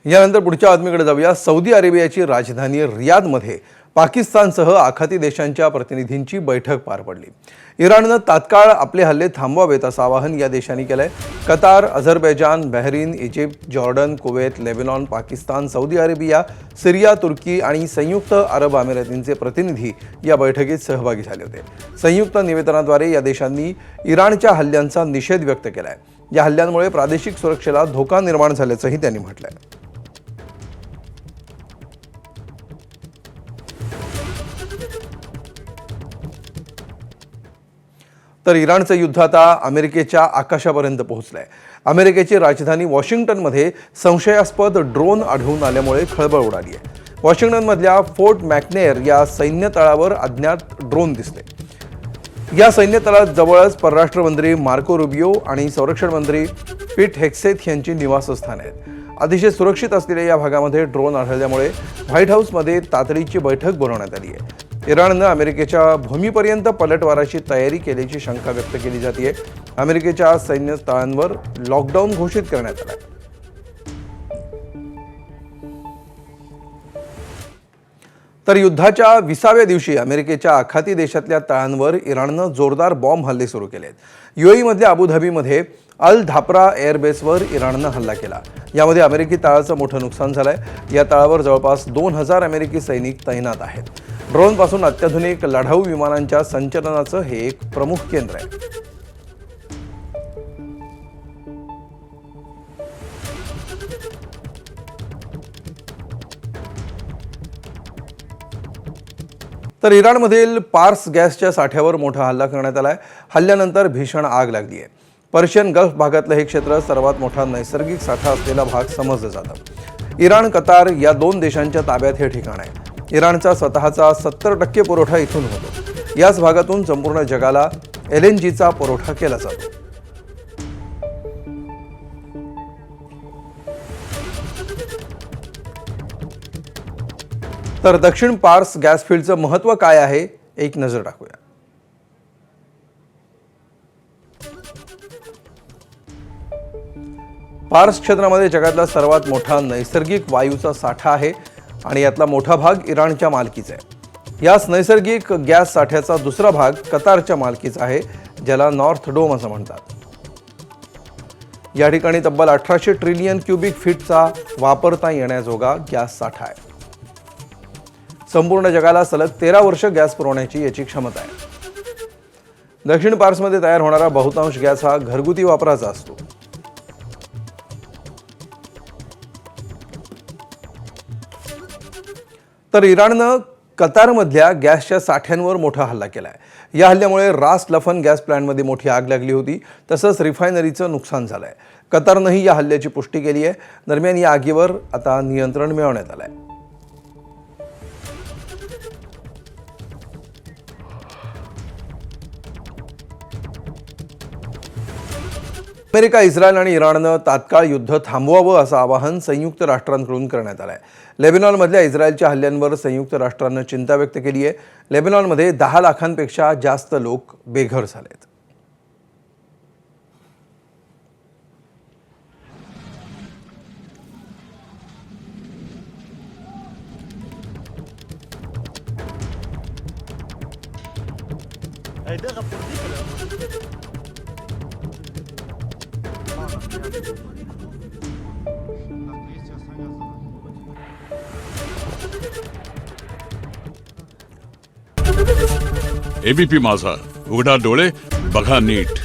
यानंतर पुढच्या बातमीकडे जाऊया। सौदी अरेबियाची राजधानी रियादमध्ये पाकिस्तानसह आखाती देशांच्या प्रतिनिधींची बैठक पार पडली। इराणने तात्काळ आपले हल्ले थांबवावेत असं आवाहन या देशांनी केलंय। Qatar, Azerbaijan, Bahrain, Egypt, Jordan, Kuwait, Lebanon, Pakistan, Saudi Arabia, Syria, तुर्की आणि संयुक्त अरब अमिरातींचे प्रतिनिधी या बैठकीत सहभागी झाले होते। संयुक्त निवेदनाद्वारे या देशांनी इराणच्या हल्ल्यांचा निषेध व्यक्त केलाय। या हल्ल्यांमुळे प्रादेशिक सुरक्षेला धोका निर्माण झाल्याचंही त्यांनी म्हटलंय। तर इराणचं युद्ध आता अमेरिकेच्या आकाशापर्यंत पोहोचलंय। अमेरिकेची राजधानी वॉशिंग्टनमध्ये संशयास्पद ड्रोन आढळून आल्यामुळे खळबळ उडाली आहे। वॉशिंग्टनमधल्या फोर्ट मॅकनेर या सैन्य तळावर अज्ञात ड्रोन दिसले। या सैन्य तळाजवळच परराष्ट्र मंत्री मार्को रुबियो आणि संरक्षण मंत्री पीट हेक्सेथ यांची निवासस्थाने आहेत। अतिशय सुरक्षित असलेल्या या भागामध्ये ड्रोन आढळल्यामुळे व्हाईट हाऊसमध्ये तातडीची बैठक बोलावण्यात आली आहे। इराणने अमेरिकेच्या भूमीपर्यंत पलटवाराची तयारी केल्याची शंका व्यक्त केली जाते। अमेरिकेच्या सैन्य तळांवर लॉकडाऊन घोषित करण्यात आला। तर युद्धाच्या 20व्या दिवशी अमेरिकेच्या आखाती देशातल्या तळांवर इराणने जोरदार बॉम्ब हल्ले सुरू केलेत। यूएईमधल्या अबुधाबीमध्ये अल धापरा एअरबेसवर इराणने हल्ला केला। यामध्ये अमेरिकी तळाचं मोठं नुकसान झालंय। या तळावर जवळपास 2000 अमेरिकी सैनिक तैनात आहेत। ड्रोनपासून अत्याधुनिक लढाऊ विमानांच्या संचलनाचं हे एक प्रमुख केंद्र आहे। तर इराणमधील पार्स गॅसच्या साठ्यावर मोठा हल्ला करण्यात आलाय। हल्ल्यानंतर भीषण आग लागली आहे। पर्शियन गल्फ भागातलं हे क्षेत्र सर्वात मोठा नैसर्गिक साठा असलेला भाग समजलं जातं। इराण, कतार या दोन देशांच्या ताब्यात हे ठिकाण आहे। इराणचा स्वतःचा 70% पुरवठा इथून होतो। याच भागातून संपूर्ण जगाला LNGचा पुरवठा केला जातो। तर दक्षिण पार्स गॅस फील्डचं महत्त्व काय आहे, एक नजर टाकूया। पार्स क्षेत्रामध्ये जगातला सर्वात मोठा नैसर्गिक वायूचा साठा आहे आणि यातला मोठा भाग इराणच्या मालकीचा आहे। याच नैसर्गिक गॅस साठ्याचा दुसरा भाग कतारच्या मालकीचा आहे, ज्याला नॉर्थ डोम असं म्हणतात। या ठिकाणी तब्बल 1800 ट्रिलियन क्युबिक फीटचा वापरता येण्याजोगा गॅस साठा आहे। संपूर्ण जगाला सलग 13 वर्ष गॅस पुरवण्याची याची क्षमता आहे। दक्षिण पार्समध्ये तयार होणारा बहुतांश गॅस हा घरगुती वापराचा असतो। तर इराणने कतारमधल्या गॅसच्या साठ्यांवर मोठा हल्ला केलाय। या हल्ल्यामुळे रास लफन गॅस प्लांटमध्ये मोठी आग लागली होती, तसंच रिफायनरीचं नुकसान झालंय। कतारनेही या हल्ल्याची पुष्टी केली आहे। दरम्यान या आगीवर आता नियंत्रण मिळवण्यात आलंय। अमेरिका, इस्रायल आणि इराणने तात्काळ युद्ध थांबवावं असं आवाहन संयुक्त राष्ट्रांकडून करण्यात आलंय। लेबनॉनमधल्या इस्रायलच्या हल्ल्यांवर संयुक्त राष्ट्रांनी चिंता व्यक्त केली आहे। लेबनॉनमध्ये 10 लाखांपेक्षा जास्त लोक बेघर झालेत। एबीपी माझा, उघडा डोळे बघा नीट।